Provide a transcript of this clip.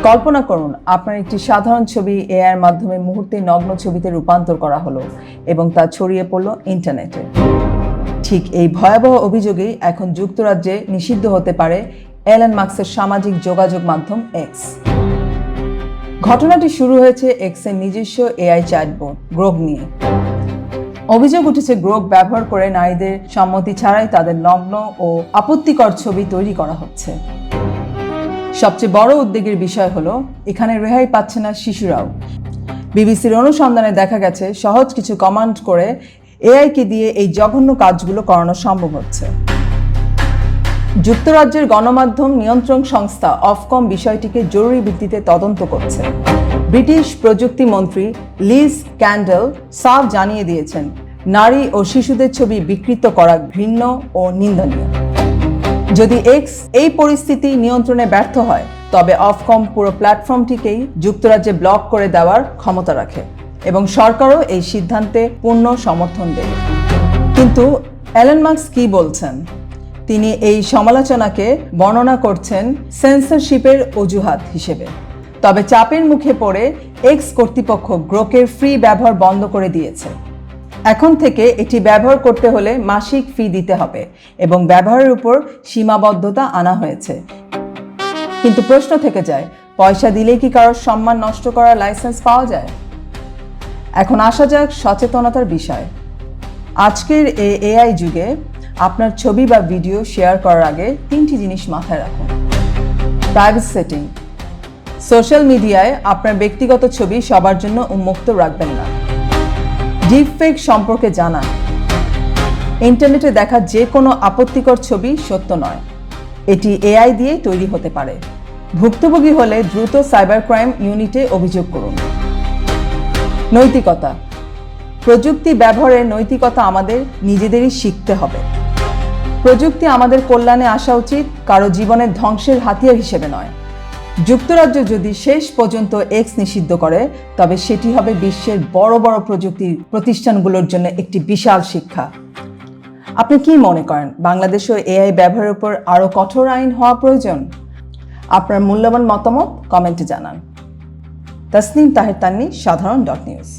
কল্পনা করুন আপনার একটি সাধারণ ছবি এআই এর মাধ্যমে মুহূর্তে নগ্ন ছবিতে রূপান্তর করা হলো এবং তা ছড়িয়ে পড়ল ইন্টারনেটে। ঠিক এই ভয়াবহ অভিযোগেই এখন যুক্তরাজ্যে নিষিদ্ধ হতে পারে এলন মাস্কের সামাজিক যোগাযোগ মাধ্যম এক্স। ঘটনাটি শুরু হয়েছে এক্সের নিজস্ব এআই চ্যাটবট গ্রোক নিয়ে। অভিযোগ উঠেছে গ্রোক ব্যবহার করে নারীদের সম্মতি ছাড়াই তাদের নগ্ন ও আপত্তিকর ছবি তৈরি করা হচ্ছে। সবচেয়ে বড় উদ্বেগের বিষয় হলো এখানে রেহাই পাচ্ছে না শিশুরাও। বিবিসির অনুসন্ধানে দেখা গেছে সহজ কিছু কমান্ড করে এআইকে দিয়ে এই জঘন্য কাজগুলো করানো সম্ভব হচ্ছে। যুক্তরাজ্যের গণমাধ্যম নিয়ন্ত্রণ সংস্থা অফকম বিষয়টিকে জরুরি ভিত্তিতে তদন্ত করছে। ব্রিটিশ প্রযুক্তি মন্ত্রী লিজ ক্যান্ডেল সাফ জানিয়ে দিয়েছেন, নারী ও শিশুদের ছবি বিকৃত করা ঘৃণ্য ও নিন্দনীয়। যদি এক্স এই পরিস্থিতি নিয়ন্ত্রণে ব্যর্থ হয় তবে অফকম পুরো প্ল্যাটফর্মটিকেই যুক্তরাজ্যে ব্লক করে দেওয়ার ক্ষমতা রাখে এবং সরকারও এই সিদ্ধান্তে পূর্ণ সমর্থন দেবে। কিন্তু এলন মাস্ক কি বলছেন? তিনি এই সমালোচনাকে বর্ণনা করছেন সেন্সরশিপের অজুহাত হিসেবে। তবে চাপের মুখে পড়ে এক্স কর্তৃপক্ষ গ্রোকের ফ্রি ব্যবহার বন্ধ করে দিয়েছে। এখন থেকে এটি ব্যবহার করতে হলে মাসিক ফি দিতে হবে এবং ব্যবহারের উপর সীমাবদ্ধতা আনা হয়েছে। কিন্তু প্রশ্ন থেকে যায়, পয়সা দিলেই কি কারোর সম্মান নষ্ট করার লাইসেন্স পাওয়া যায়? এখন আসা যাক সচেতনতার বিষয়। আজকের এই এআই যুগে আপনার ছবি বা ভিডিও শেয়ার করার আগে 3টি জিনিস মাথায় রাখুন। Privacy setting. সোশ্যাল মিডিয়ায় আপনার ব্যক্তিগত ছবি সবার জন্য উন্মুক্ত রাখবেন না। ডিপফেক সম্পর্কে জানা। ইন্টারনেটে দেখা যে কোনো আপত্তিকর ছবি সত্য নয়, এটি এআই দিয়ে তৈরি হতে পারে। ভুক্তভোগী হলে দ্রুত সাইবার ক্রাইম ইউনিটে অভিযোগ করুন। নৈতিকতা। প্রযুক্তি ব্যবহারের নৈতিকতা আমাদের নিজেদেরই শিখতে হবে। প্রযুক্তি আমাদের কল্যাণে আসা উচিত, কারো জীবনের ধ্বংসের হাতিয়ার হিসেবে নয়। যুক্তরাজ্য যদি শেষ পর্যন্ত এক্স নিষিদ্ধ করে তবে সেটি হবে বিশ্বের বড় বড় প্রযুক্তি প্রতিষ্ঠানগুলোর জন্য একটি বিশাল শিক্ষা। আপনি কি মনে করেন বাংলাদেশেও এআই ব্যবহারের উপর আরও কঠোর আইন হওয়া প্রয়োজন? আপনার মূল্যবান মতামত কমেন্টে জানান। তাসনিম তাহের তান্নি, সাধারণ.নিউজ।